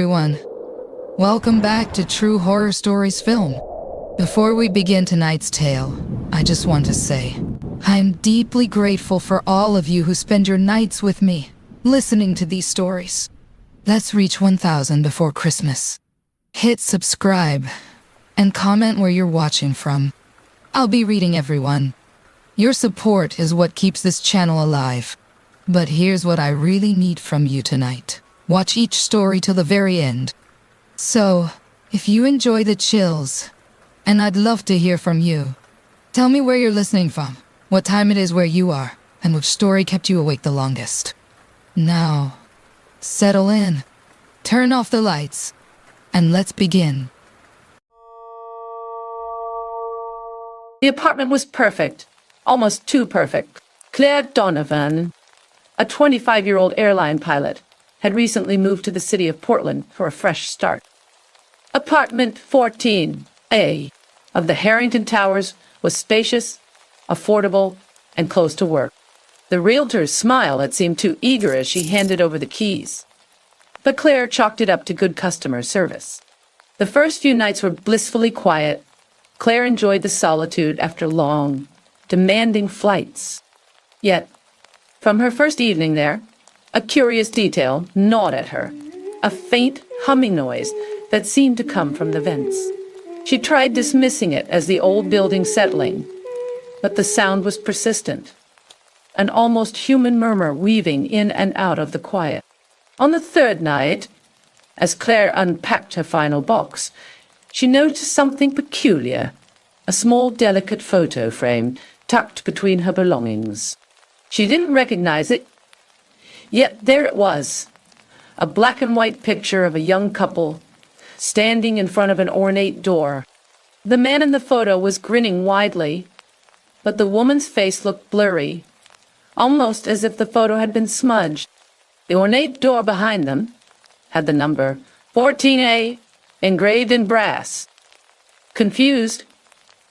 Everyone, welcome back to True Horror Stories Film. Before we begin tonight's tale, I just want to say, I'm deeply grateful for all of you who spend your nights with me, listening to these stories. Let's reach 1,000 before Christmas. Hit subscribe, and comment where you're watching from. I'll be reading everyone. Your support is what keeps this channel alive. But here's what I really need from you tonight. Watch each story till the very end. So, if you enjoy the chills, and I'd love to hear from you, tell me where you're listening from, what time it is where you are, and which story kept you awake the longest. Now, settle in, turn off the lights, and let's begin. The apartment was perfect, almost too perfect. Claire Donovan, a 25-year-old airline pilot, had recently moved to the city of Portland for a fresh start. Apartment 14A of the Harrington Towers was spacious, affordable, and close to work. The realtor's smile had seemed too eager as she handed over the keys. But Claire chalked it up to good customer service. The first few nights were blissfully quiet. Claire enjoyed the solitude after long, demanding flights. Yet, from her first evening there, a curious detail gnawed at her, a faint humming noise that seemed to come from the vents. She tried dismissing it as the old building settling, but the sound was persistent, an almost human murmur weaving in and out of the quiet. On the third night, as Claire unpacked her final box, she noticed something peculiar, a small, delicate photo frame tucked between her belongings. She didn't recognize it, yet there it was, a black and white picture of a young couple standing in front of an ornate door. The man in the photo was grinning widely, but the woman's face looked blurry, almost as if the photo had been smudged. The ornate door behind them had the number 14A engraved in brass. Confused,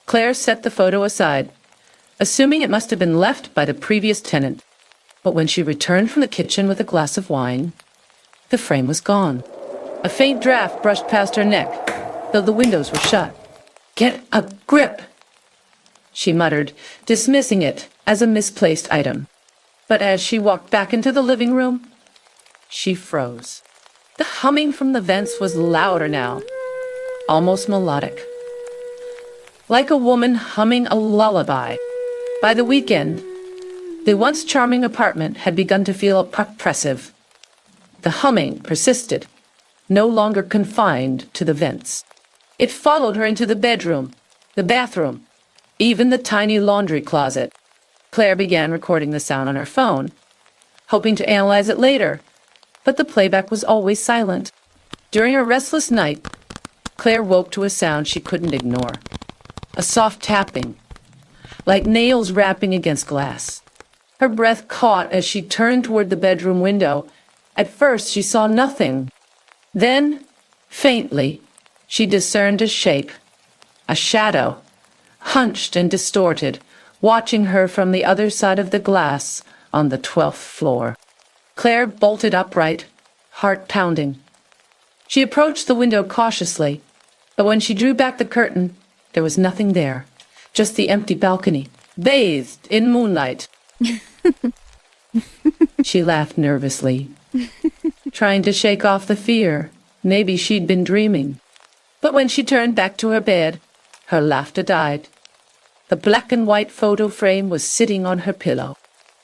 Claire set the photo aside, assuming it must have been left by the previous tenant. But when she returned from the kitchen with a glass of wine, the frame was gone. A faint draft brushed past her neck, though the windows were shut. "Get a grip," she muttered, dismissing it as a misplaced item. But as she walked back into the living room, she froze. The humming from the vents was louder now, almost melodic, like a woman humming a lullaby. By the weekend, the once charming apartment had begun to feel oppressive. The humming persisted, no longer confined to the vents. It followed her into the bedroom, the bathroom, even the tiny laundry closet. Claire began recording the sound on her phone, hoping to analyze it later, but the playback was always silent. During a restless night, Claire woke to a sound she couldn't ignore, a soft tapping, like nails rapping against glass. Her breath caught as she turned toward the bedroom window. At first, she saw nothing. Then, faintly, she discerned a shape, a shadow, hunched and distorted, watching her from the other side of the glass on the 12th floor. Claire bolted upright, heart pounding. She approached the window cautiously, but when she drew back the curtain, there was nothing there, just the empty balcony, bathed in moonlight. She laughed nervously, trying to shake off the fear. Maybe she'd been dreaming. But when she turned back to her bed, her laughter died. The black and white photo frame was sitting on her pillow.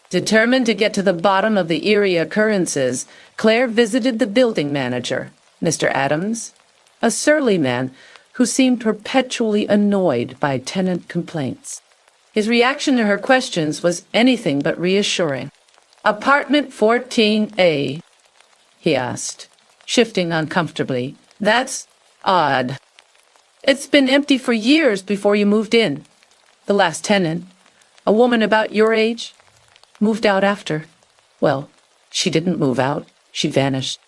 Determined to get to the bottom of the eerie occurrences, Claire visited the building manager, Mr. Adams, a surly man who seemed perpetually annoyed by tenant complaints. His reaction to her questions was anything but reassuring. "Apartment 14A?" he asked, shifting uncomfortably. "That's odd. It's been empty for years before you moved in. The last tenant, a woman about your age, moved out after. Well, she didn't move out. She vanished."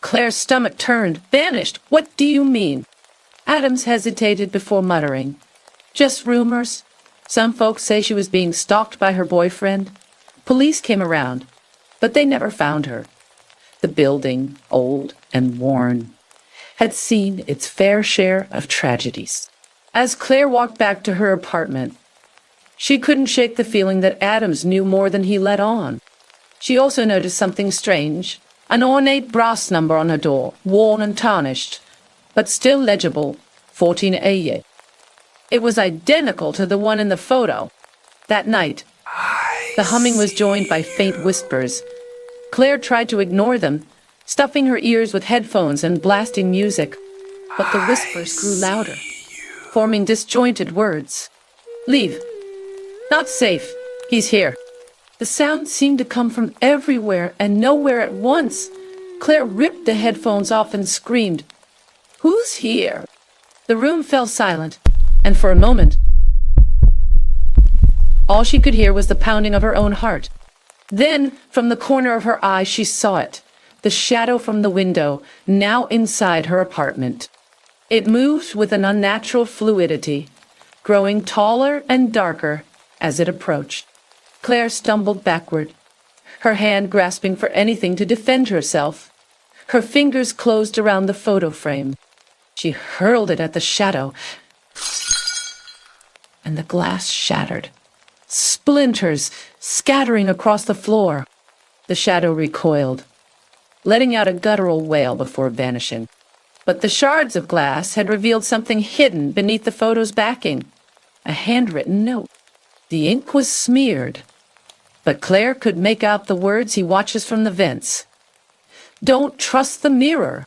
Claire's stomach turned. "Vanished? What do you mean?" Adams hesitated before muttering. "Just rumors. Some folks say she was being stalked by her boyfriend. Police came around, but they never found her. The building, old and worn, had seen its fair share of tragedies. As Claire walked back to her apartment, she couldn't shake the feeling that Adams knew more than he let on. She also noticed something strange, an ornate brass number on her door, worn and tarnished, but still legible, 14A. It was identical to the one in the photo. That night, the humming was joined by faint whispers. Claire tried to ignore them, stuffing her ears with headphones and blasting music, but the whispers grew louder, forming disjointed words. Leave. Not safe. He's here. The sound seemed to come from everywhere and nowhere at once. Claire ripped the headphones off and screamed, "Who's here?" The room fell silent, and for a moment, all she could hear was the pounding of her own heart. Then, from the corner of her eye, she saw it, the shadow from the window, now inside her apartment. It moved with an unnatural fluidity, growing taller and darker as it approached. Claire stumbled backward, her hand grasping for anything to defend herself. Her fingers closed around the photo frame. She hurled it at the shadow, and the glass shattered, splinters scattering across the floor. The shadow recoiled, letting out a guttural wail before vanishing. But the shards of glass had revealed something hidden beneath the photo's backing, a handwritten note. The ink was smeared, but Claire could make out the words he watches from the vents. "Don't trust the mirror."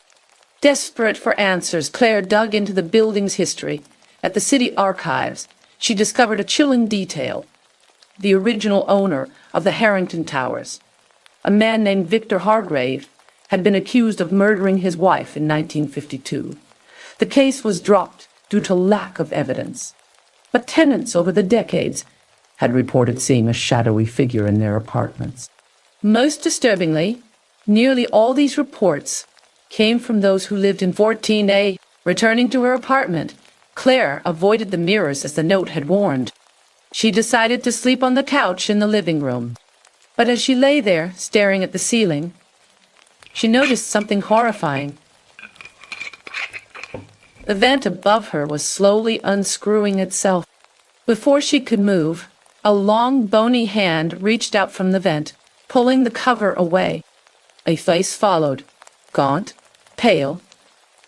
Desperate for answers, Claire dug into the building's history. At the city archives, she discovered a chilling detail. The original owner of the Harrington Towers, a man named Victor Hargrave, had been accused of murdering his wife in 1952. The case was dropped due to lack of evidence, but tenants over the decades had reported seeing a shadowy figure in their apartments. Most disturbingly, nearly all these reports came from those who lived in 14A. Returning to her apartment, Claire avoided the mirrors as the note had warned. She decided to sleep on the couch in the living room. But as she lay there, staring at the ceiling, she noticed something horrifying. The vent above her was slowly unscrewing itself. Before she could move, a long, bony hand reached out from the vent, pulling the cover away. A face followed, gaunt, pale,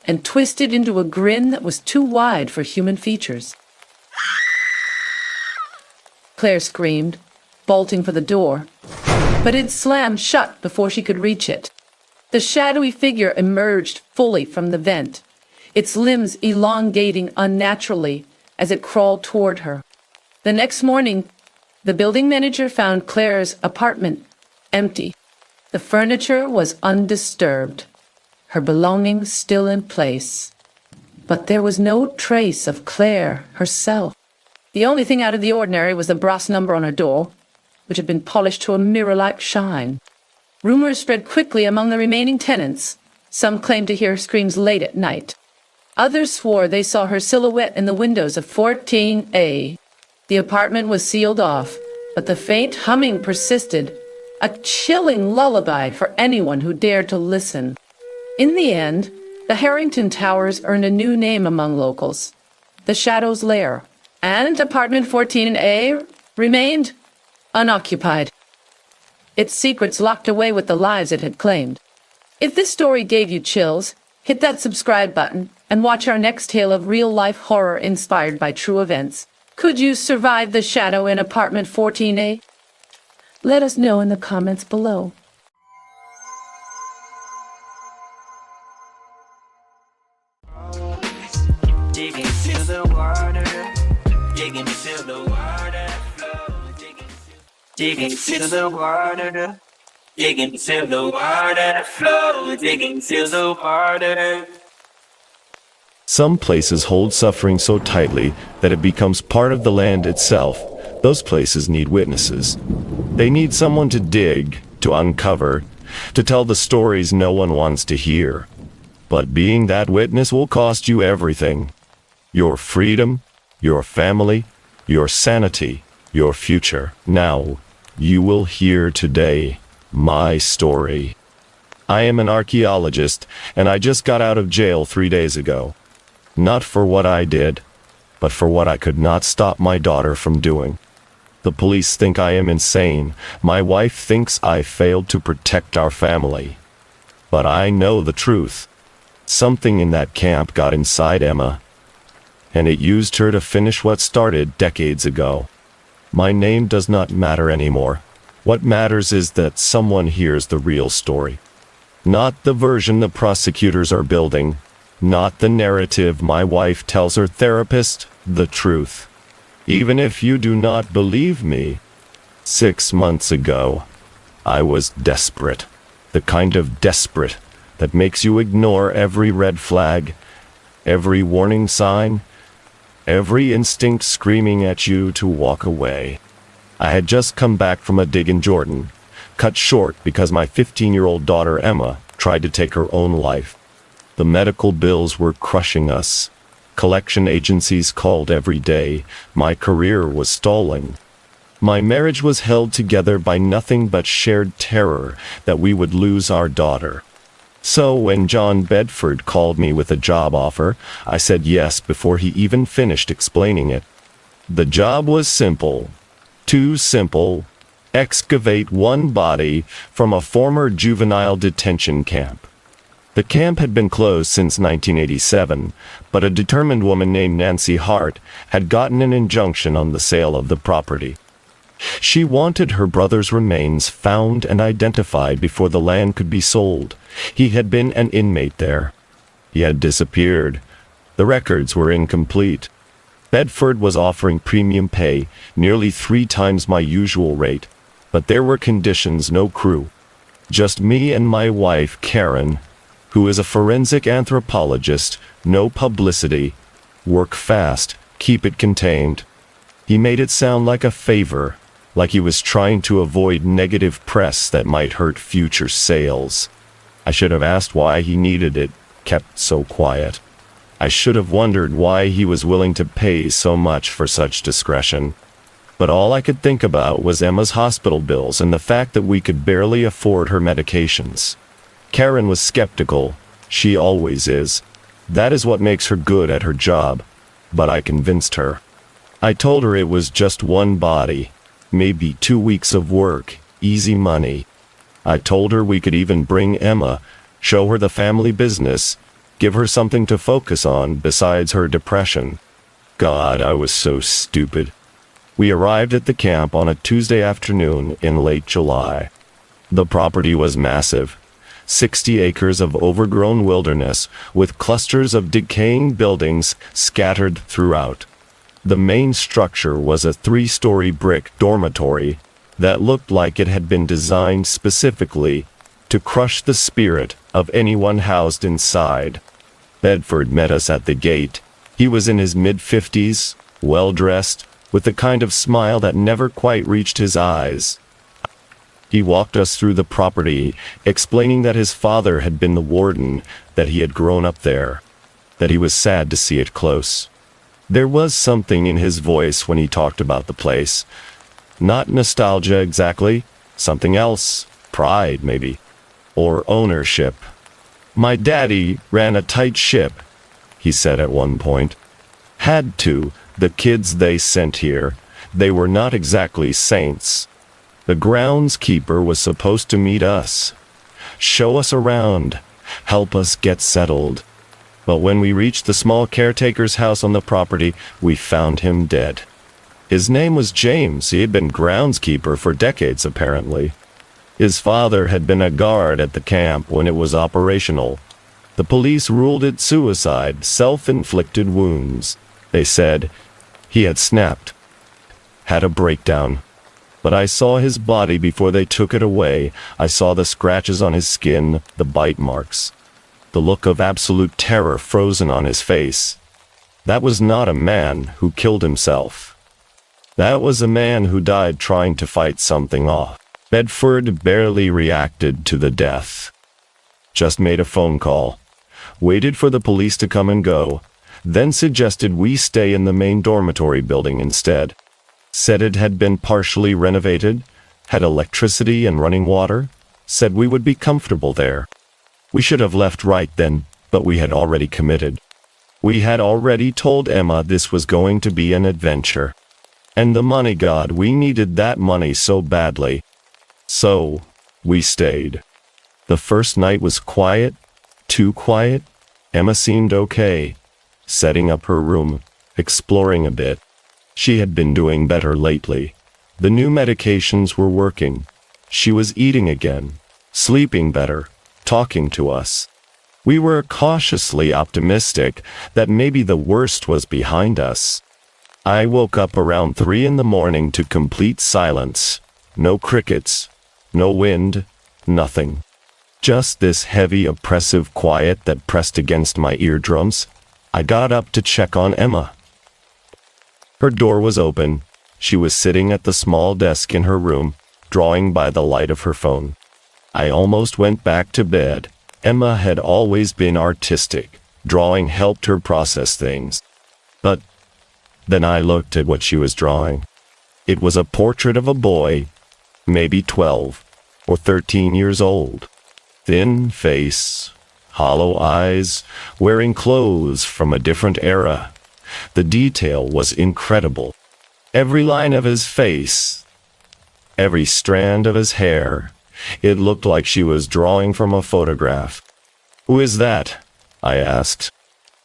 and twisted into a grin that was too wide for human features. Claire screamed, bolting for the door, but it slammed shut before she could reach it. The shadowy figure emerged fully from the vent, its limbs elongating unnaturally as it crawled toward her. The next morning, the building manager found Claire's apartment empty. The furniture was undisturbed, her belongings still in place. But there was no trace of Claire herself. The only thing out of the ordinary was the brass number on her door, which had been polished to a mirror-like shine. Rumors spread quickly among the remaining tenants. Some claimed to hear screams late at night. Others swore they saw her silhouette in the windows of 14A. The apartment was sealed off, but the faint humming persisted, a chilling lullaby for anyone who dared to listen. In the end, the Harrington Towers earned a new name among locals, the Shadow's Lair, and apartment 14A remained unoccupied, its secrets locked away with the lives it had claimed. If this story gave you chills, hit that subscribe button and watch our next tale of real-life horror inspired by true events. Could you survive the shadow in apartment 14A? Let us know in the comments below. Dig into the water, dig into the water, dig into the water, dig into the water, flow, dig into the water. Some places hold suffering so tightly that it becomes part of the land itself. Those places need witnesses. They need someone to dig, to uncover, to tell the stories no one wants to hear. But being that witness will cost you everything. Your freedom, your family, your sanity, your future. Now, you will hear today my story. I am an archaeologist, and I just got out of jail 3 days ago. Not for what I did, but for what I could not stop my daughter from doing. The police think I am insane. My wife thinks I failed to protect our family. But I know the truth. Something in that camp got inside Emma, and it used her to finish what started decades ago. My name does not matter anymore. What matters is that someone hears the real story. Not the version the prosecutors are building. Not the narrative my wife tells her therapist. The truth. Even if you do not believe me, 6 months ago, I was desperate. The kind of desperate that makes you ignore every red flag, every warning sign, every instinct screaming at you to walk away. I had just come back from a dig in Jordan, cut short because my 15-year-old daughter Emma tried to take her own life. The medical bills were crushing us. Collection agencies called every day. My career was stalling. My marriage was held together by nothing but shared terror that we would lose our daughter. So when John Bedford called me with a job offer, I said yes before he even finished explaining it. The job was simple. Too simple. Excavate one body from a former juvenile detention camp. The camp had been closed since 1987, but a determined woman named Nancy Hart had gotten an injunction on the sale of the property. She wanted her brother's remains found and identified before the land could be sold. He had been an inmate there. He had disappeared. The records were incomplete. Bedford was offering premium pay, nearly 3 times my usual rate, but there were conditions: no crew. Just me and my wife, Karen, who is a forensic anthropologist, no publicity, work fast, keep it contained. He made it sound like a favor, like he was trying to avoid negative press that might hurt future sales. I should have asked why he needed it, kept so quiet. I should have wondered why he was willing to pay so much for such discretion. But all I could think about was Emma's hospital bills and the fact that we could barely afford her medications. Karen was skeptical. She always is. That is what makes her good at her job. But I convinced her. I told her it was just one body, maybe 2 weeks of work, easy money. I told her we could even bring Emma, show her the family business, give her something to focus on besides her depression. God, I was so stupid. We arrived at the camp on a Tuesday afternoon in late July. The property was massive. 60 acres of overgrown wilderness with clusters of decaying buildings scattered throughout. The main structure was a 3-story brick dormitory that looked like it had been designed specifically to crush the spirit of anyone housed inside. Bedford met us at the gate. He was in his mid-50s, well-dressed, with the kind of smile that never quite reached his eyes. He walked us through the property, explaining that his father had been the warden, that he had grown up there, that he was sad to see it close. There was something in his voice when he talked about the place. Not nostalgia exactly, something else, pride maybe, or ownership. My daddy ran a tight ship, he said at one point. Had to. The kids they sent here, they were not exactly saints. The groundskeeper was supposed to meet us, show us around, help us get settled. But when we reached the small caretaker's house on the property, we found him dead. His name was James. He had been groundskeeper for decades, apparently. His father had been a guard at the camp when it was operational. The police ruled it suicide, self-inflicted wounds. They said he had snapped, had a breakdown. But I saw his body before they took it away. I saw the scratches on his skin, the bite marks, the look of absolute terror frozen on his face. That was not a man who killed himself. That was a man who died trying to fight something off. Bedford barely reacted to the death. Just made a phone call, waited for the police to come and go, then suggested we stay in the main dormitory building instead. Said it had been partially renovated, had electricity and running water, said we would be comfortable there. We should have left right then, but we had already committed. We had already told Emma this was going to be an adventure. And the money god, we needed that money so badly. So, we stayed. The first night was quiet, too quiet. Emma seemed okay, setting up her room, exploring a bit. She had been doing better lately. The new medications were working. She was eating again, sleeping better, talking to us. We were cautiously optimistic that maybe the worst was behind us. I woke up around 3 in the morning to complete silence. No crickets, no wind, nothing. Just this heavy, oppressive quiet that pressed against my eardrums. I got up to check on Emma. Her door was open. She was sitting at the small desk in her room, drawing by the light of her phone. I almost went back to bed. Emma had always been artistic. Drawing helped her process things. But then I looked at what she was drawing. It was a portrait of a boy, maybe 12 or 13 years old. Thin face, hollow eyes, wearing clothes from a different era. The detail was incredible. Every line of his face, every strand of his hair. It looked like she was drawing from a photograph. "Who is that?" I asked.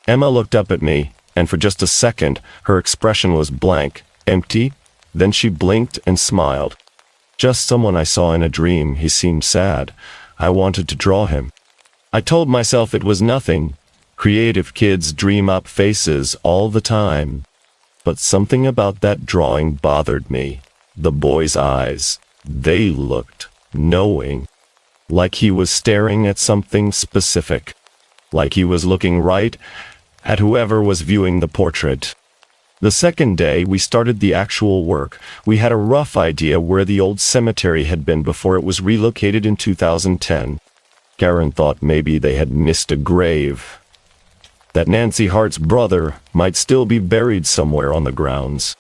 Emma looked up at me, and for just a second, her expression was blank, empty. Then she blinked and smiled. "Just someone I saw in a dream. He seemed sad. I wanted to draw him." I told myself it was nothing. Creative kids dream up faces all the time. But something about that drawing bothered me. The boy's eyes. They looked knowing. Like he was staring at something specific. Like he was looking right at whoever was viewing the portrait. The second day, we started the actual work. We had a rough idea where the old cemetery had been before it was relocated in 2010. Karen thought maybe they had missed a grave. That Nancy Hart's brother might still be buried somewhere on the grounds.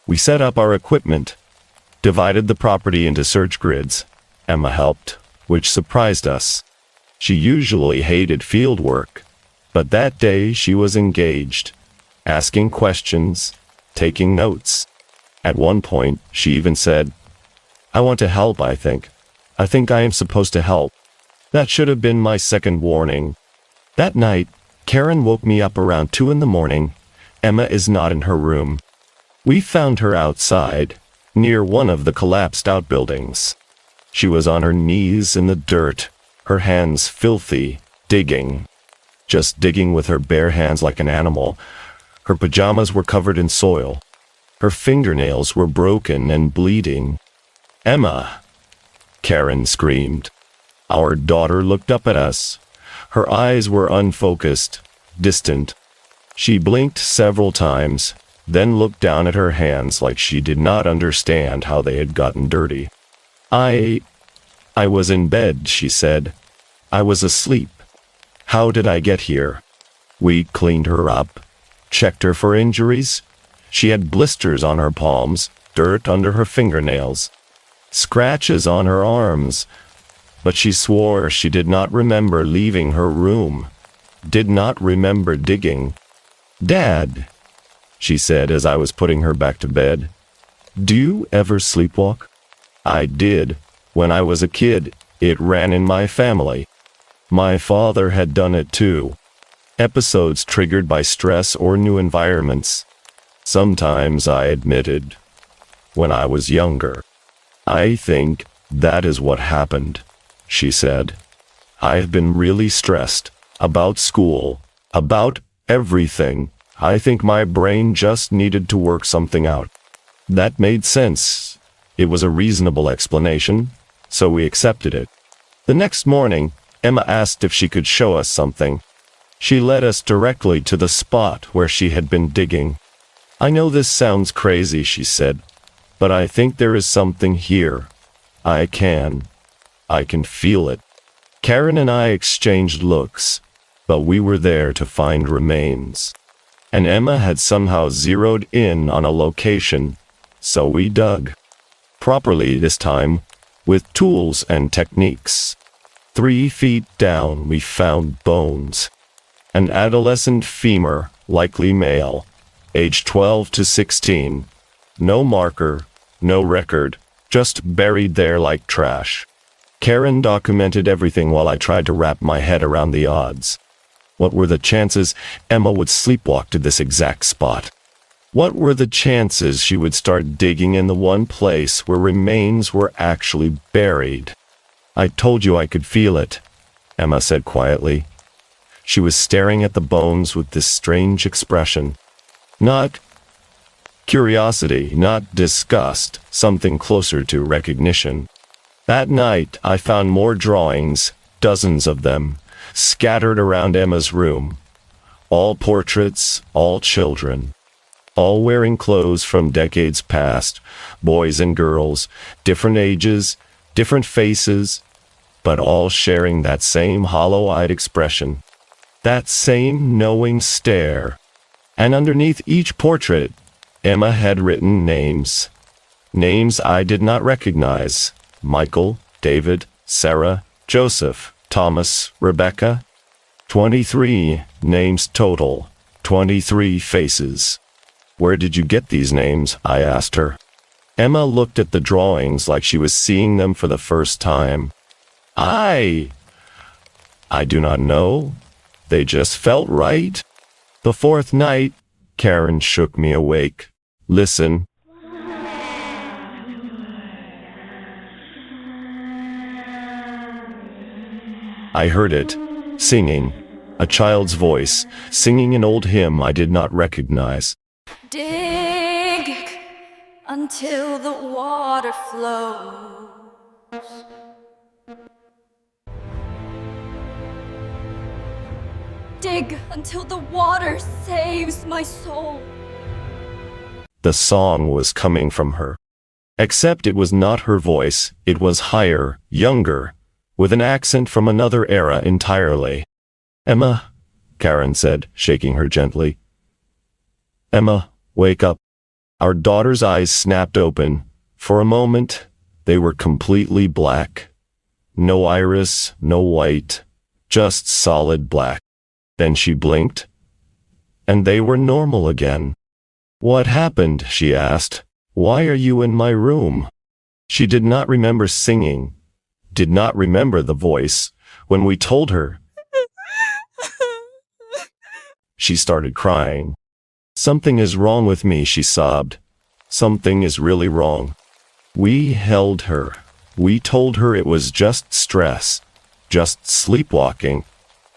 We set up our equipment, divided the property into search grids. Emma helped, which surprised us. She usually hated field work, but that day she was engaged, asking questions, taking notes. At one point, she even said, "I want to help, I think. I think I am supposed to help." That should have been my second warning. That night, Karen woke me up around 2 in the morning. Emma is not in her room. We found her outside, near one of the collapsed outbuildings. She was on her knees in the dirt, her hands filthy, digging. Just digging with her bare hands like an animal. Her pajamas were covered in soil. Her fingernails were broken and bleeding. "Emma!" Karen screamed. Our daughter looked up at us. Her eyes were unfocused, distant. She blinked several times, then looked down at her hands like she did not understand how they had gotten dirty. I was in bed," she said. "I was asleep. How did I get here?" We cleaned her up, checked her for injuries. She had blisters on her palms, dirt under her fingernails, scratches on her arms, but she swore she did not remember leaving her room, did not remember digging. "Dad," she said as I was putting her back to bed, "do you ever sleepwalk?" I did. When I was a kid, it ran in my family. My father had done it too. Episodes triggered by stress or new environments. Sometimes, I admitted, when I was younger. "I think that is what happened," she said. "I have been really stressed about school, about everything. I think my brain just needed to work something out." That made sense. It was a reasonable explanation, so we accepted it. The next morning, Emma asked if she could show us something. She led us directly to the spot where she had been digging. "I know this sounds crazy," she said, "but I think there is something here. I can feel it." Karen and I exchanged looks, but we were there to find remains. And Emma had somehow zeroed in on a location, so we dug. Properly this time, with tools and techniques. 3 feet down, we found bones. An adolescent femur, likely male, age 12 to 16. No marker, no record, just buried there like trash. Karen documented everything while I tried to wrap my head around the odds. What were the chances Emma would sleepwalk to this exact spot? What were the chances she would start digging in the one place where remains were actually buried? I told you I could feel it, Emma said quietly. She was staring at the bones with this strange expression. Not curiosity, not disgust, something closer to recognition. That night, I found more drawings, dozens of them, scattered around Emma's room. All portraits, all children. All wearing clothes from decades past, boys and girls, different ages, different faces, but all sharing that same hollow-eyed expression, that same knowing stare. And underneath each portrait, Emma had written names. Names I did not recognize. Michael, David, Sarah, Joseph, Thomas, Rebecca. 23 names total, 23 faces. Where did you get these names? I asked her. Emma looked at the drawings like she was seeing them for the first time. I do not know. They just felt right. The fourth night, Karen shook me awake. Listen. I heard it, singing, a child's voice, singing an old hymn I did not recognize. Dig until the water flows. Dig until the water saves my soul. The song was coming from her. Except it was not her voice, it was higher, younger, with an accent from another era entirely. Emma, Karen said, shaking her gently. Emma, wake up. Our daughter's eyes snapped open. For a moment, they were completely black. No iris, no white, just solid black. Then she blinked, and they were normal again. What happened? She asked. Why are you in my room? She did not remember singing, did not remember the voice. When we told her, she started crying. Something is wrong with me, she sobbed. Something is really wrong. We held her. We told her it was just stress, just sleepwalking,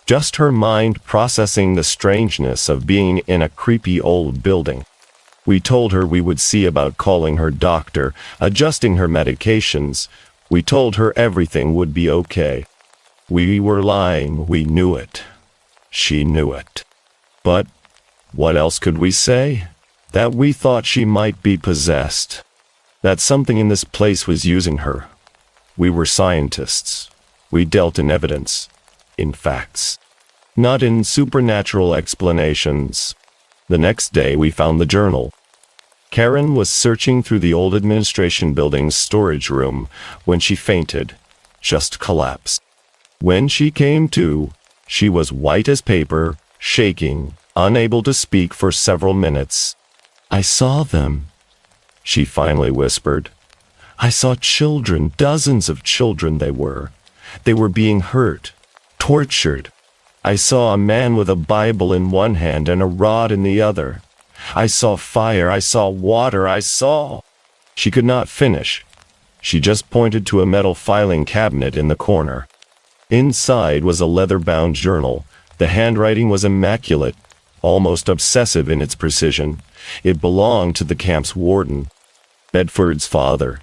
just her mind processing the strangeness of being in a creepy old building. We told her we would see about calling her doctor, adjusting her medications. We told her everything would be okay. We were lying, we knew it. She knew it. But what else could we say? That we thought she might be possessed. That something in this place was using her. We were scientists. We dealt in evidence, in facts, not in supernatural explanations. The next day we found the journal. Karen was searching through the old administration building's storage room when she fainted, just collapsed. When she came to, she was white as paper, shaking, unable to speak for several minutes. I saw them, she finally whispered. I saw children, dozens of children they were. They were being hurt, tortured. I saw a man with a Bible in one hand and a rod in the other. I saw fire, I saw water, I saw... She could not finish. She just pointed to a metal filing cabinet in the corner. Inside was a leather-bound journal. The handwriting was immaculate, almost obsessive in its precision. It belonged to the camp's warden, Bedford's father.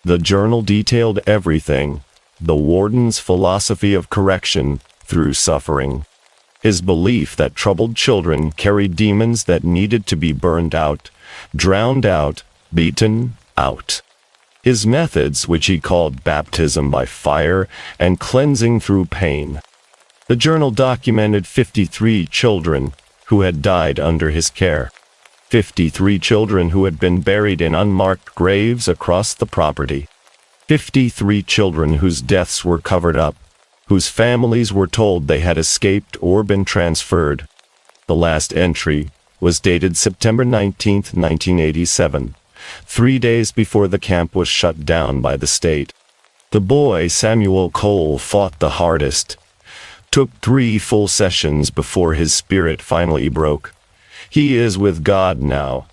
The journal detailed everything. The warden's philosophy of correction through suffering. His belief that troubled children carried demons that needed to be burned out, drowned out, beaten out. His methods, which he called baptism by fire and cleansing through pain. The journal documented 53 children who had died under his care. 53 children who had been buried in unmarked graves across the property. 53 children whose deaths were covered up. whose families were told they had escaped or been transferred. The last entry was dated September 19, 1987, 3 days before the camp was shut down by the state. The boy, Samuel Cole, fought the hardest. Took 3 full sessions before his spirit finally broke. He is with God now,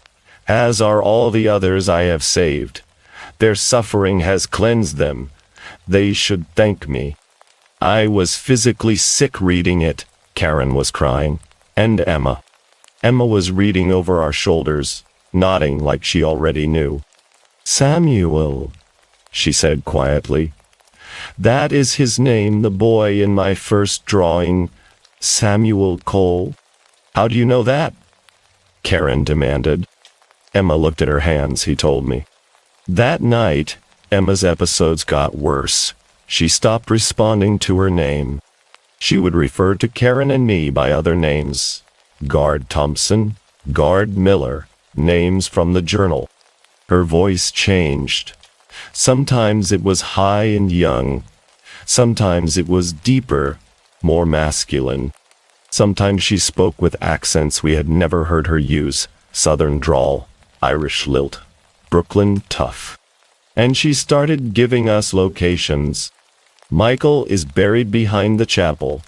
as are all the others I have saved. Their suffering has cleansed them. They should thank me. I was physically sick reading it, Karen was crying, and Emma. Emma was reading over our shoulders, nodding like she already knew. Samuel, she said quietly. That is his name, the boy in my first drawing, Samuel Cole. How do you know that? Karen demanded. Emma looked at her hands, he told me. That night, Emma's episodes got worse. She stopped responding to her name. She would refer to Karen and me by other names. Guard Thompson, Guard Miller, names from the journal. Her voice changed. Sometimes it was high and young. Sometimes it was deeper, more masculine. Sometimes she spoke with accents we had never heard her use. Southern drawl, Irish lilt, Brooklyn tough. And she started giving us locations. Michael is buried behind the chapel,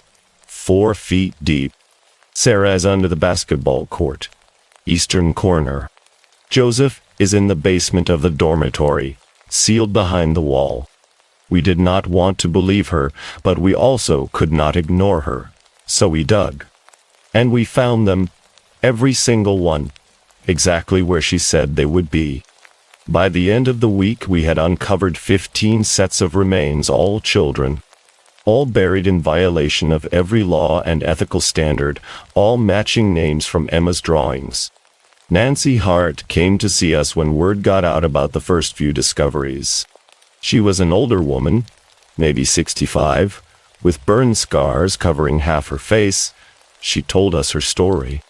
4 feet deep. Sarah is under the basketball court, eastern corner. Joseph is in the basement of the dormitory, sealed behind the wall. We did not want to believe her, but we also could not ignore her. So we dug. And we found them, every single one, exactly where she said they would be. By the end of the week, we had uncovered 15 sets of remains, all children. All buried in violation of every law and ethical standard, all matching names from Emma's drawings. Nancy Hart came to see us when word got out about the first few discoveries. She was an older woman, maybe 65, with burn scars covering half her face. She told us her story.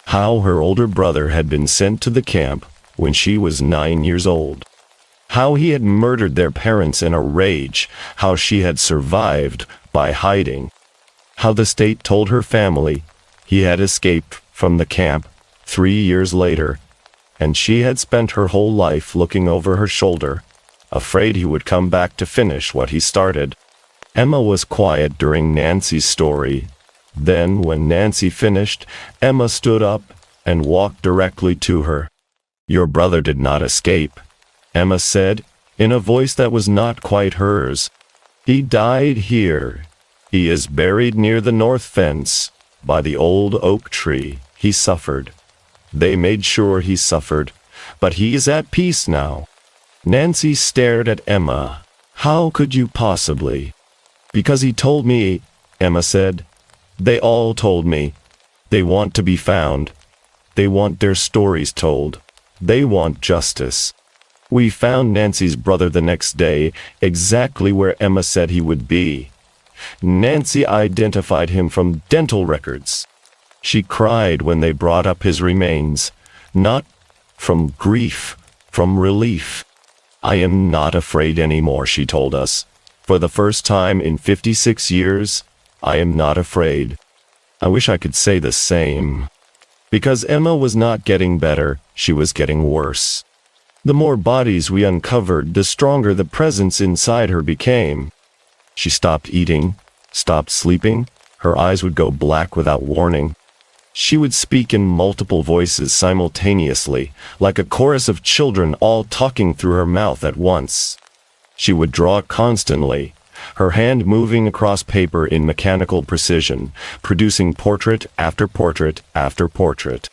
How her older brother had been sent to the camp when she was 9 years old. How he had murdered their parents in a rage. How she had survived by hiding. How the state told her family he had escaped from the camp 3 years later, and she had spent her whole life looking over her shoulder, afraid he would come back to finish what he started. Emma was quiet during Nancy's story. Then, when Nancy finished, Emma stood up and walked directly to her. Your brother did not escape, Emma said, in a voice that was not quite hers. He died here. He is buried near the north fence, by the old oak tree. He suffered. They made sure he suffered, but he is at peace now. Nancy stared at Emma. How could you possibly? Because he told me, Emma said. They all told me. They want to be found. They want their stories told. They want justice. We found Nancy's brother the next day, exactly where Emma said he would be. Nancy identified him from dental records. She cried when they brought up his remains, not from grief, from relief. I am not afraid anymore, she told us. For the first time in 56 years, I am not afraid. I wish I could say the same. Because Emma was not getting better, she was getting worse. The more bodies we uncovered, the stronger the presence inside her became. She stopped eating, stopped sleeping. Her eyes would go black without warning. She would speak in multiple voices simultaneously, like a chorus of children all talking through her mouth at once. She would draw constantly, her hand moving across paper in mechanical precision, producing portrait after portrait after portrait.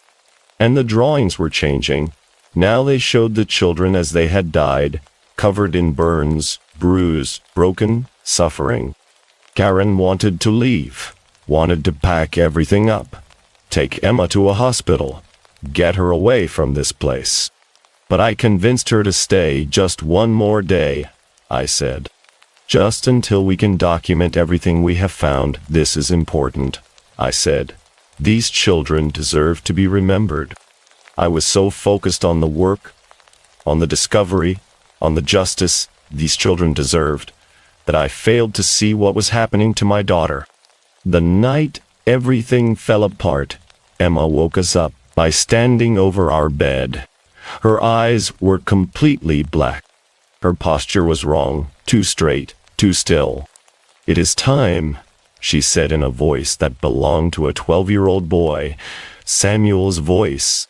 And the drawings were changing. Now they showed the children as they had died, covered in burns, bruised, broken, suffering. Karen wanted to leave, wanted to pack everything up, take Emma to a hospital, get her away from this place. But I convinced her to stay just one more day, I said. Just until we can document everything we have found. This is important, I said. These children deserve to be remembered. I was so focused on the work, on the discovery, on the justice these children deserved, that I failed to see what was happening to my daughter. The night everything fell apart, Emma woke us up by standing over our bed. Her eyes were completely black. Her posture was wrong, too straight, too still. "It is time," she said in a voice that belonged to a 12-year-old boy, Samuel's voice.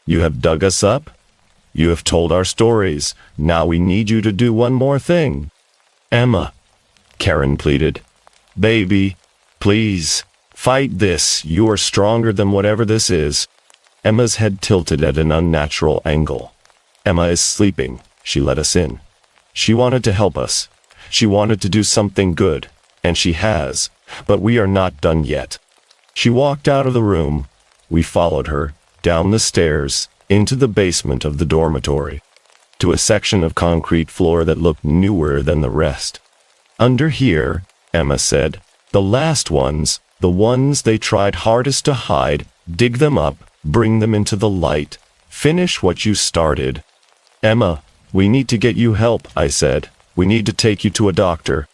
"You have dug us up. You have told our stories. Now we need you to do one more thing." "Emma," Karen pleaded. "Baby, please, fight this. You are stronger than whatever this is." Emma's head tilted at an unnatural angle. "Emma is sleeping." She let us in. She wanted to help us. She wanted to do something good, and she has, but we are not done yet. She walked out of the room. We followed her, down the stairs, into the basement of the dormitory, to a section of concrete floor that looked newer than the rest. "Under here," Emma said, "the last ones, the ones they tried hardest to hide, dig them up, bring them into the light, finish what you started." "Emma, we need to get you help," I said. "We need to take you to a doctor."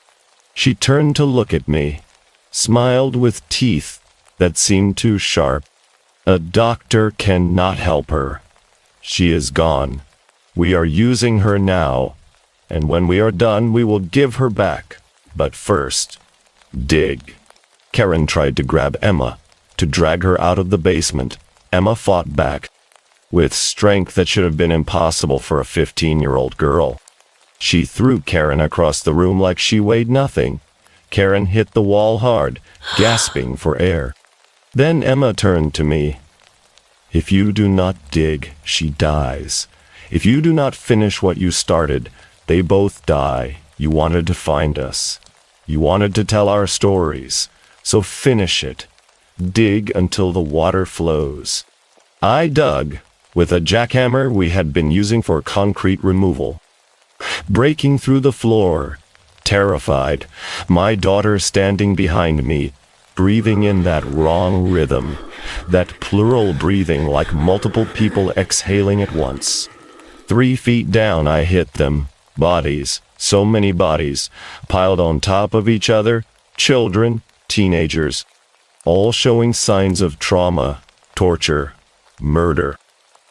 She turned to look at me, smiled with teeth that seemed too sharp. "A doctor cannot help her. She is gone. We are using her now, and when we are done, we will give her back. But first, dig." Karen tried to grab Emma, to drag her out of the basement. Emma fought back, with strength that should have been impossible for a 15-year-old girl. She threw Karen across the room like she weighed nothing. Karen hit the wall hard, gasping for air. Then Emma turned to me. "If you do not dig, she dies. If you do not finish what you started, they both die. You wanted to find us. You wanted to tell our stories. So finish it. Dig until the water flows." I dug, with a jackhammer we had been using for concrete removal, breaking through the floor, terrified, my daughter standing behind me, breathing in that wrong rhythm, that plural breathing like multiple people exhaling at once. 3 feet down I hit them, bodies, so many bodies, piled on top of each other, children, teenagers, all showing signs of trauma, torture, murder.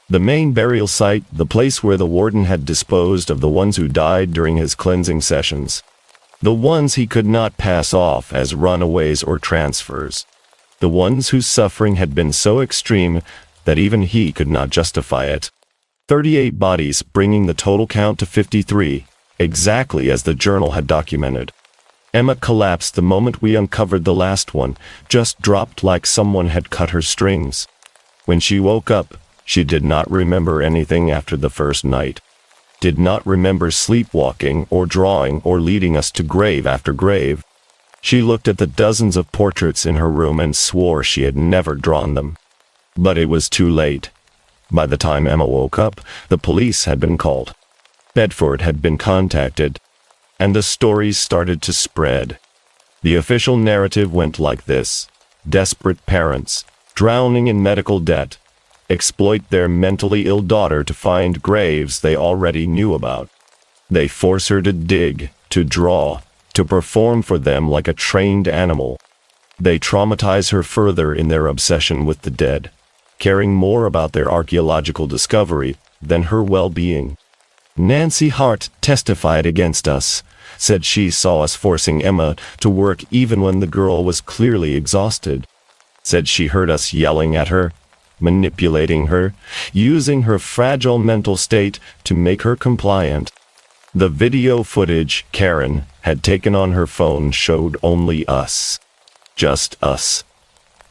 The main burial site, the place where the warden had disposed of the ones who died during his cleansing sessions. The ones he could not pass off as runaways or transfers. The ones whose suffering had been so extreme that even he could not justify it. 38 bodies, bringing the total count to 53, exactly as the journal had documented. Emma collapsed the moment we uncovered the last one, just dropped like someone had cut her strings. When she woke up, she did not remember anything after the first night. Did not remember sleepwalking or drawing or leading us to grave after grave. She looked at the dozens of portraits in her room and swore she had never drawn them. But it was too late. By the time Emma woke up, the police had been called. Bedford had been contacted, and the stories started to spread. The official narrative went like this: desperate parents, drowning in medical debt, exploit their mentally ill daughter to find graves they already knew about. They force her to dig, to draw, to perform for them like a trained animal. They traumatize her further in their obsession with the dead, caring more about their archaeological discovery than her well-being. Nancy Hart testified against us, said she saw us forcing Emma to work even when the girl was clearly exhausted. Said she heard us yelling at her, manipulating her, using her fragile mental state to make her compliant. The video footage Karen had taken on her phone showed only us. Just us.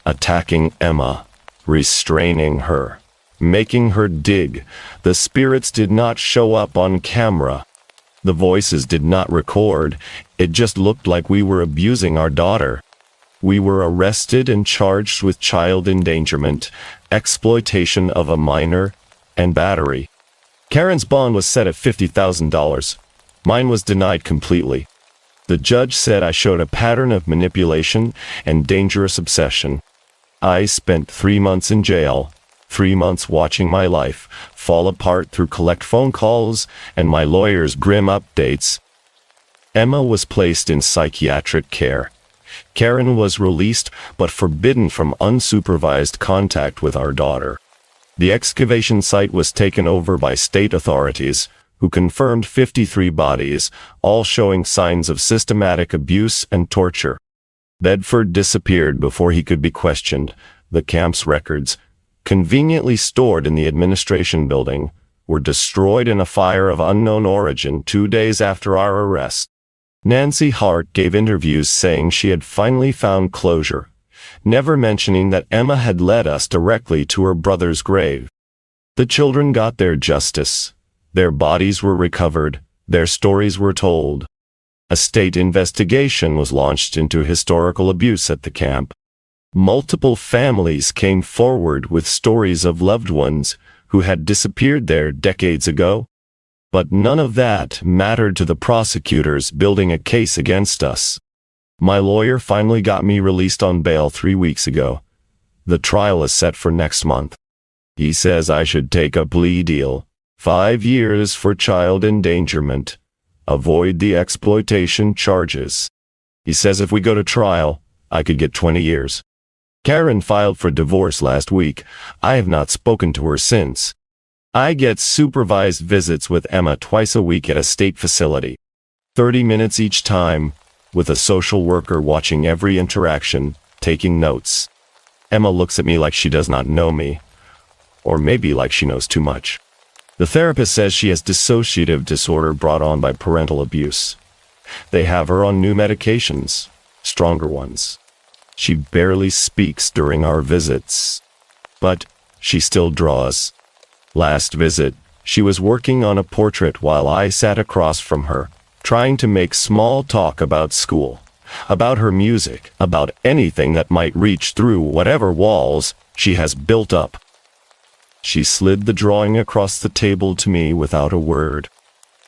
Attacking Emma, restraining her, making her dig. The spirits did not show up on camera. The voices did not record. It just looked like we were abusing our daughter. We were arrested and charged with child endangerment, exploitation of a minor, and battery. Karen's bond was set at $50,000. Mine was denied completely. The judge said I showed a pattern of manipulation and dangerous obsession. I spent 3 months in jail, 3 months watching my life fall apart through collect phone calls and my lawyer's grim updates. Emma was placed in psychiatric care. Karen was released but forbidden from unsupervised contact with our daughter. The excavation site was taken over by state authorities, who confirmed 53 bodies, all showing signs of systematic abuse and torture. Bedford disappeared before he could be questioned. The camp's records, conveniently stored in the administration building, were destroyed in a fire of unknown origin 2 days after our arrest. Nancy Hart gave interviews saying she had finally found closure, never mentioning that Emma had led us directly to her brother's grave. The children got their justice. Their bodies were recovered. Their stories were told. A state investigation was launched into historical abuse at the camp. Multiple families came forward with stories of loved ones who had disappeared there decades ago. But none of that mattered to the prosecutors building a case against us. My lawyer finally got me released on bail 3 weeks ago. The trial is set for next month. He says I should take a plea deal. 5 years for child endangerment. Avoid the exploitation charges. He says if we go to trial, I could get 20 years. Karen filed for divorce last week. I have not spoken to her since. I get supervised visits with Emma twice a week at a state facility. 30 minutes each time, with a social worker watching every interaction, taking notes. Emma looks at me like she does not know me. Or maybe like she knows too much. The therapist says she has dissociative disorder brought on by parental abuse. They have her on new medications, stronger ones. She barely speaks during our visits. But she still draws. Last visit, she was working on a portrait while I sat across from her, trying to make small talk about school, about her music, about anything that might reach through whatever walls she has built up. She slid the drawing across the table to me without a word.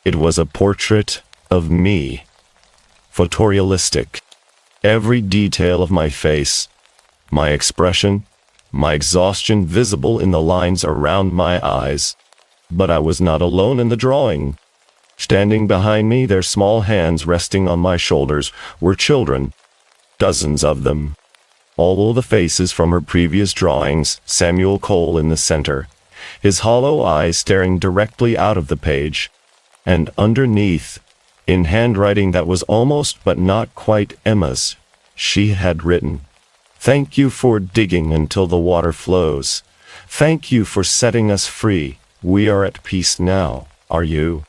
It was a portrait of me. Photorealistic. Every detail of my face, my expression, my exhaustion visible in the lines around my eyes. But I was not alone in the drawing. Standing behind me, their small hands resting on my shoulders, were children. Dozens of them. All the faces from her previous drawings, Samuel Cole in the center, his hollow eyes staring directly out of the page. And underneath, in handwriting that was almost but not quite Emma's, she had written, "Thank you for digging until the water flows. Thank you for setting us free. We are at peace now, are you?"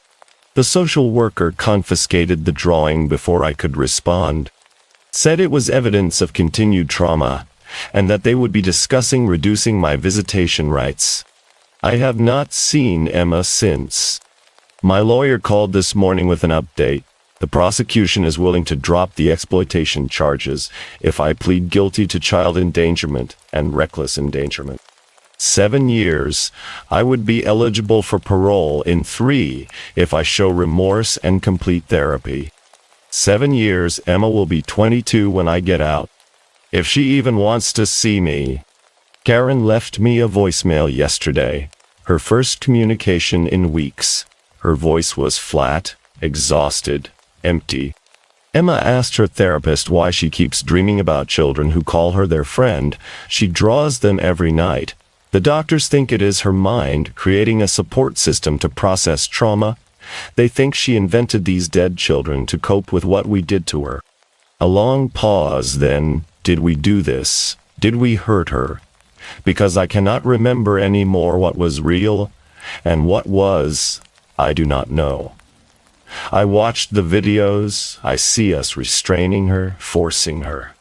The social worker confiscated the drawing before I could respond. Said it was evidence of continued trauma, and that they would be discussing reducing my visitation rights. I have not seen Emma since. My lawyer called this morning with an update. The prosecution is willing to drop the exploitation charges if I plead guilty to child endangerment and reckless endangerment. 7 years. I would be eligible for parole in 3 if I show remorse and complete therapy. 7 years. Emma will be 22 when I get out. If she even wants to see me. Karen left me a voicemail yesterday. Her first communication in weeks. Her voice was flat, exhausted, empty. Emma asked her therapist why she keeps dreaming about children who call her their friend. She draws them every night. The doctors think it is her mind creating a support system to process trauma. They think she invented these dead children to cope with what we did to her. A long pause, then. Did we do this? Did we hurt her? Because I cannot remember anymore what was real, and what was, I do not know. I watched the videos. I see us restraining her, forcing her.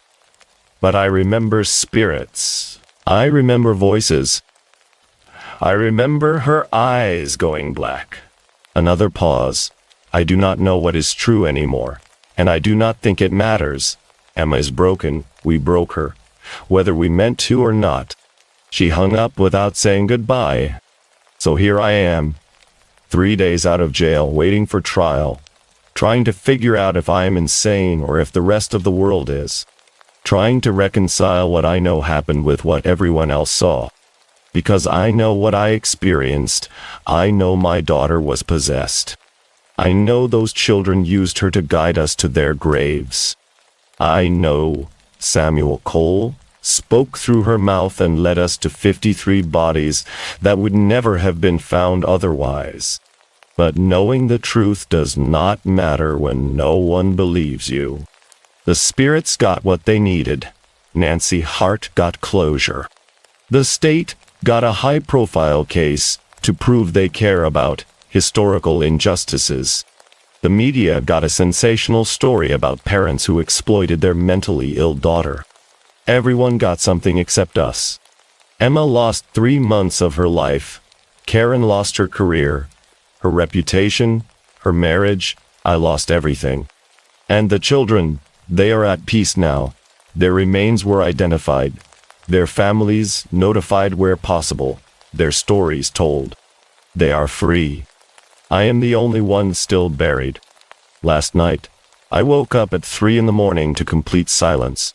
But I remember spirits. I remember voices. I remember her eyes going black. Another pause. I do not know what is true anymore, and I do not think it matters. Emma is broken. We broke her, whether we meant to or not. She hung up without saying goodbye. So here I am, 3 days out of jail, waiting for trial, trying to figure out if I am insane or if the rest of the world is, trying to reconcile what I know happened with what everyone else saw. Because I know what I experienced. I know my daughter was possessed. I know those children used her to guide us to their graves. I know Samuel Cole spoke through her mouth and led us to 53 bodies that would never have been found otherwise. But knowing the truth does not matter when no one believes you. The spirits got what they needed. Nancy Hart got closure. The state got a high-profile case to prove they care about historical injustices. The media got a sensational story about parents who exploited their mentally ill daughter. Everyone got something except us. Emma lost 3 months of her life. Karen lost her career, her reputation, her marriage. I lost everything. And the children, they are at peace now. Their remains were identified, their families notified where possible, their stories told. They are free. I am the only one still buried. Last night, I woke up at 3 in the morning to complete silence.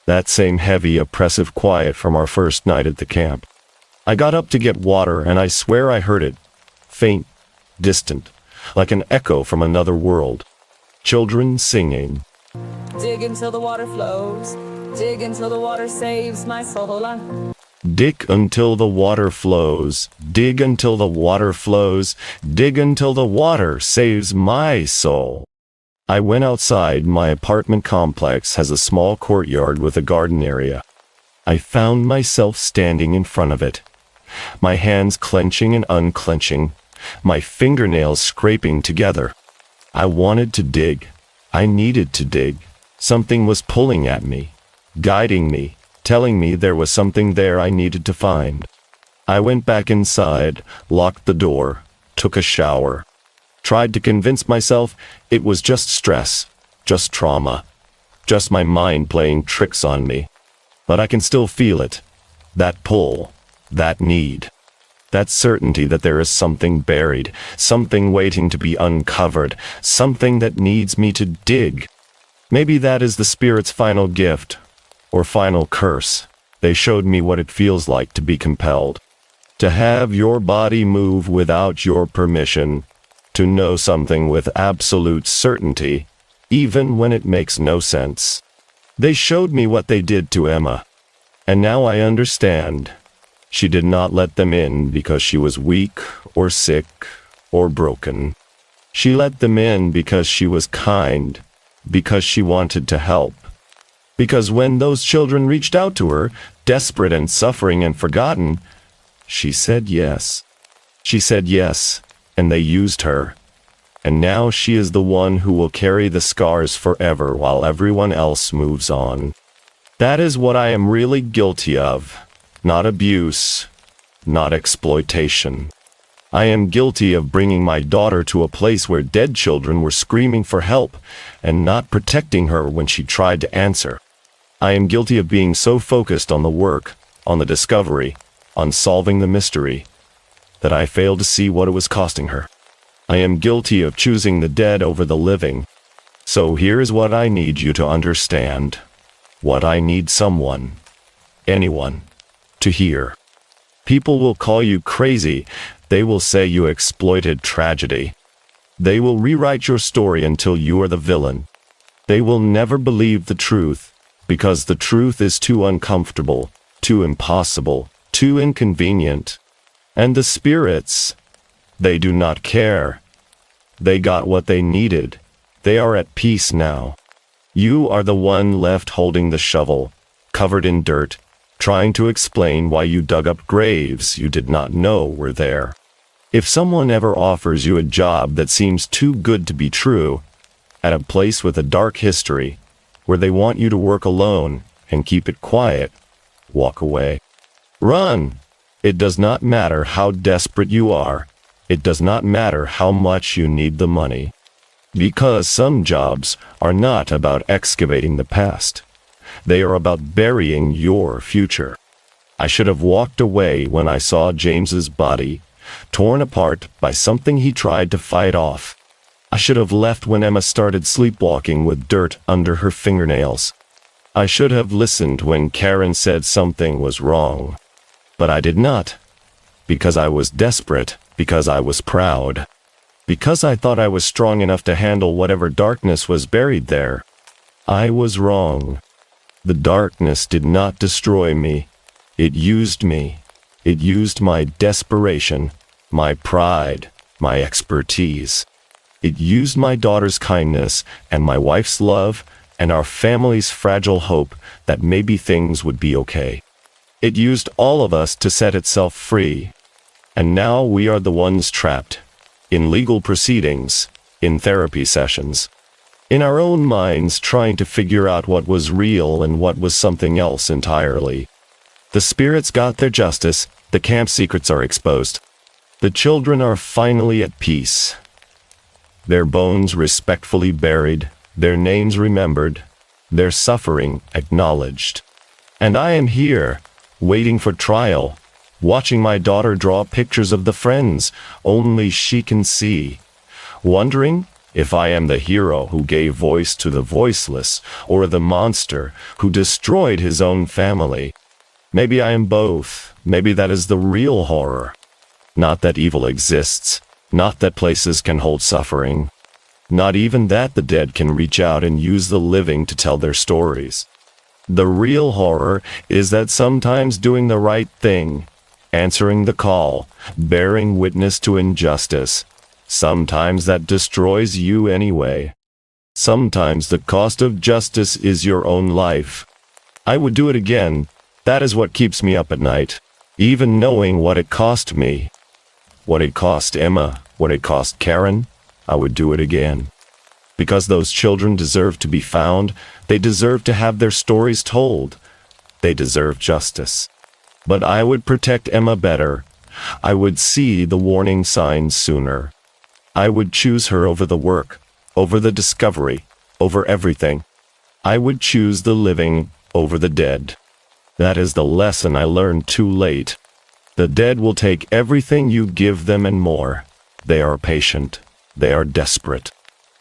That same heavy, oppressive quiet from our first night at the camp. I got up to get water, and I swear I heard it. Faint, distant, like an echo from another world. Children singing. Dig until the water flows. Dig until the water saves my soul. Dig until the water flows. Dig until the water flows. Dig until the water saves my soul. I went outside. My apartment complex has a small courtyard with a garden area. I found myself standing in front of it, my hands clenching and unclenching, my fingernails scraping together. I wanted to dig. I needed to dig. Something was pulling at me, guiding me, telling me there was something there I needed to find. I went back inside, locked the door, took a shower, tried to convince myself it was just stress, just trauma, just my mind playing tricks on me. But I can still feel it, that pull, that need, that certainty that there is something buried, something waiting to be uncovered, something that needs me to dig. Maybe that is the spirit's final gift, or final curse. They showed me what it feels like to be compelled, to have your body move without your permission, to know something with absolute certainty, even when it makes no sense. They showed me what they did to Emma, and now I understand. She did not let them in because she was weak or sick or broken. She let them in because she was kind, because she wanted to help. Because when those children reached out to her, desperate and suffering and forgotten, she said yes. She said yes, and they used her. And now she is the one who will carry the scars forever while everyone else moves on. That is what I am really guilty of. Not abuse, not exploitation. I am guilty of bringing my daughter to a place where dead children were screaming for help and not protecting her when she tried to answer. I am guilty of being so focused on the work, on the discovery, on solving the mystery, that I failed to see what it was costing her. I am guilty of choosing the dead over the living. So here's what I need you to understand. What I need someone, anyone, to hear. People will call you crazy. They will say you exploited tragedy. They will rewrite your story until you are the villain. They will never believe the truth, because the truth is too uncomfortable, too impossible, too inconvenient. And the spirits, they do not care. They got what they needed. They are at peace now. You are the one left holding the shovel, covered in dirt, trying to explain why you dug up graves you did not know were there. If someone ever offers you a job that seems too good to be true, at a place with a dark history, where they want you to work alone and keep it quiet, walk away. Run! It does not matter how desperate you are. It does not matter how much you need the money. Because some jobs are not about excavating the past. They are about burying your future. I should have walked away when I saw James's body, torn apart by something he tried to fight off. I should have left when Emma started sleepwalking with dirt under her fingernails. I should have listened when Karen said something was wrong. But I did not. Because I was desperate, because I was proud. because I thought I was strong enough to handle whatever darkness was buried there. I was wrong. The darkness did not destroy me. It used me. It used my desperation, my pride, my expertise. It used my daughter's kindness and my wife's love and our family's fragile hope that maybe things would be okay. It used all of us to set itself free. And now we are the ones trapped. In legal proceedings, in therapy sessions, in our own minds trying to figure out what was real and what was something else entirely. The spirits got their justice, the camp secrets are exposed. The children are finally at peace. Their bones respectfully buried, their names remembered, their suffering acknowledged. And I am here, waiting for trial, watching my daughter draw pictures of the friends only she can see, wondering if I am the hero who gave voice to the voiceless, or the monster who destroyed his own family. Maybe I am both. Maybe that is the real horror. Not that evil exists, not that places can hold suffering, not even that the dead can reach out and use the living to tell their stories. The real horror is that sometimes doing the right thing, answering the call, bearing witness to injustice, sometimes that destroys you anyway. Sometimes the cost of justice is your own life. I would do it again. That is what keeps me up at night, even knowing what it cost me. What it cost Emma, what it cost Karen, I would do it again. Because those children deserve to be found, they deserve to have their stories told. They deserve justice. But I would protect Emma better. I would see the warning signs sooner. I would choose her over the work, over the discovery, over everything. I would choose the living over the dead. That is the lesson I learned too late. The dead will take everything you give them and more. They are patient. They are desperate.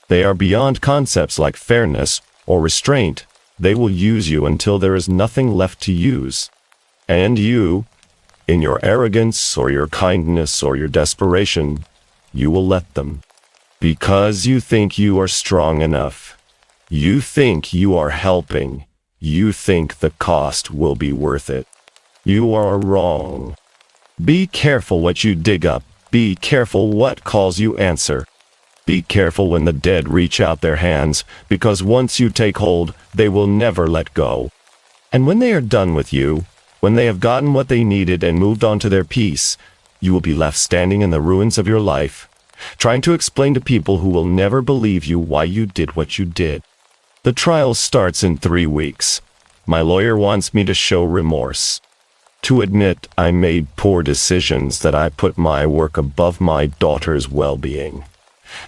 They are beyond concepts like fairness or restraint. They will use you until there is nothing left to use. And you, in your arrogance or your kindness or your desperation, you will let them. Because you think you are strong enough. You think you are helping. You think the cost will be worth it. You are wrong. Be careful what you dig up. Be careful what calls you answer. Be careful when the dead reach out their hands, because once you take hold, they will never let go. And when they are done with you, when they have gotten what they needed and moved on to their peace, you will be left standing in the ruins of your life, trying to explain to people who will never believe you why you did what you did. The trial starts in 3 weeks. My lawyer wants me to show remorse. To admit I made poor decisions, that I put my work above my daughter's well-being.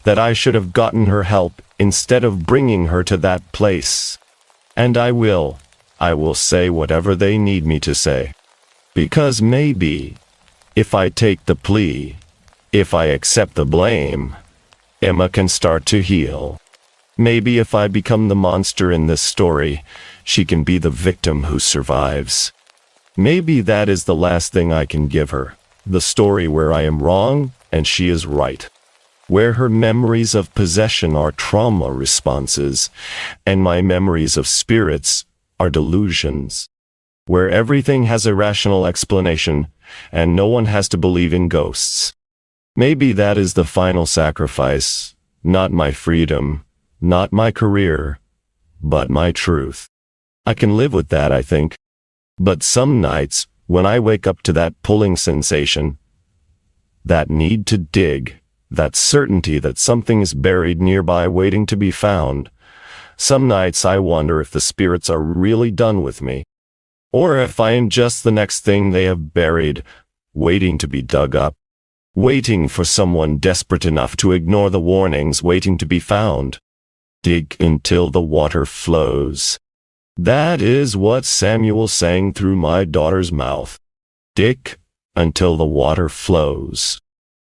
That I should have gotten her help instead of bringing her to that place. And I will say whatever they need me to say. Because maybe, if I take the plea, if I accept the blame, Emma can start to heal. Maybe if I become the monster in this story, she can be the victim who survives. Maybe that is the last thing I can give her, the story where I am wrong and she is right. Where her memories of possession are trauma responses, and my memories of spirits are delusions. Where everything has a rational explanation, and no one has to believe in ghosts. Maybe that is the final sacrifice, not my freedom, not my career, but my truth. I can live with that, I think. But some nights, when I wake up to that pulling sensation, that need to dig, that certainty that something is buried nearby waiting to be found, some nights I wonder if the spirits are really done with me, or if I am just the next thing they have buried, waiting to be dug up, waiting for someone desperate enough to ignore the warnings, waiting to be found. Dig until the water flows. That is what Samuel sang through my daughter's mouth. Dig until the water flows.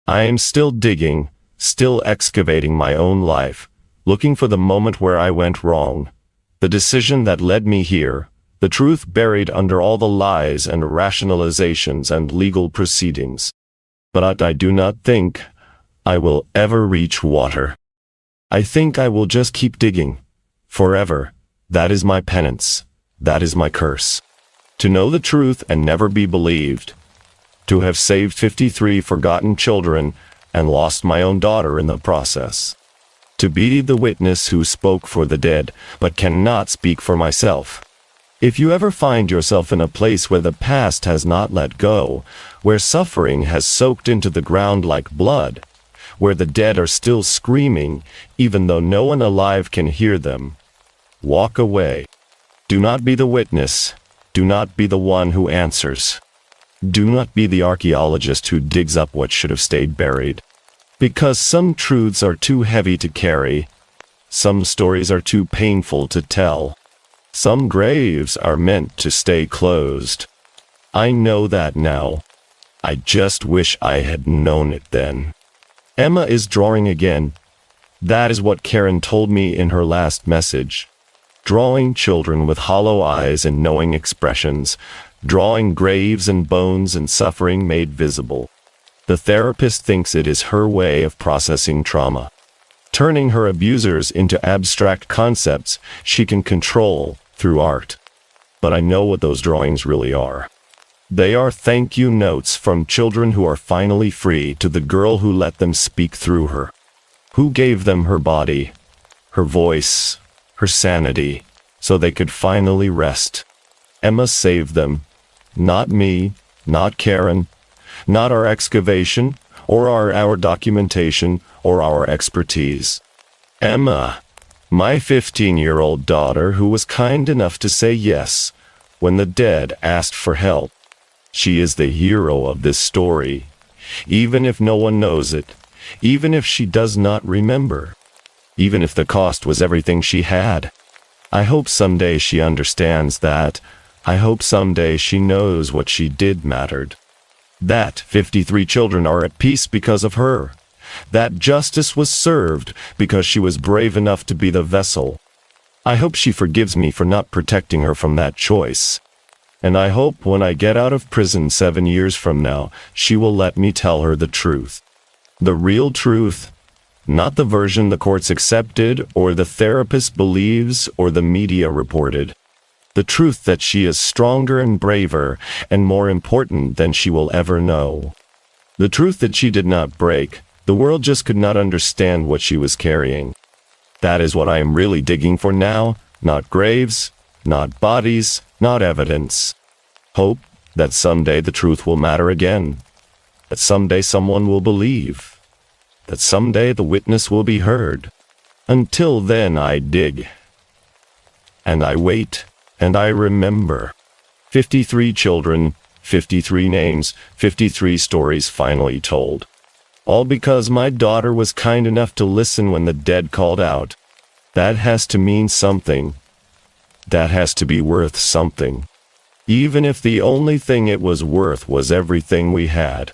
I am still digging, still excavating my own life, looking for the moment where I went wrong, the decision that led me here, the truth buried under all the lies and rationalizations and legal proceedings. But I do not think I will ever reach water. I think I will just keep digging. Forever. That is my penance. That is my curse. To know the truth and never be believed. To have saved 53 forgotten children and lost my own daughter in the process. To be the witness who spoke for the dead, but cannot speak for myself. If you ever find yourself in a place where the past has not let go, where suffering has soaked into the ground like blood, where the dead are still screaming, even though no one alive can hear them, walk away. Do not be the witness. Do not be the one who answers. Do not be the archaeologist who digs up what should have stayed buried. Because some truths are too heavy to carry. Some stories are too painful to tell. Some graves are meant to stay closed. I know that now. I just wish I had known it then. Emma is drawing again. That is what Karen told me in her last message. Drawing children with hollow eyes and knowing expressions. Drawing graves and bones and suffering made visible. The therapist thinks it is her way of processing trauma. Turning her abusers into abstract concepts she can control through art. But I know what those drawings really are. They are thank you notes from children who are finally free to the girl who let them speak through her. Who gave them her body, her voice, her sanity, so they could finally rest. Emma saved them. Not me, not Karen, not our excavation, or our documentation, or our expertise. Emma, my 15-year-old daughter who was kind enough to say yes when the dead asked for help. She is the hero of this story, even if no one knows it, even if she does not remember, even if the cost was everything she had. I hope someday she understands that. I hope someday she knows what she did mattered. That 53 children are at peace because of her. That justice was served because she was brave enough to be the vessel. I hope she forgives me for not protecting her from that choice. And I hope when I get out of prison 7 years from now, she will let me tell her the truth. The real truth. Not the version the courts accepted, or the therapist believes, or the media reported. The truth that she is stronger and braver, and more important than she will ever know. The truth that she did not break. The world just could not understand what she was carrying. That is what I am really digging for now. Not graves, not bodies, not evidence. Hope that someday the truth will matter again. That someday someone will believe. That someday the witness will be heard. Until then I dig. And I wait. And I remember. 53 children, 53 names, 53 stories finally told. All because my daughter was kind enough to listen when the dead called out. That has to mean something. That has to be worth something. Even if the only thing it was worth was everything we had.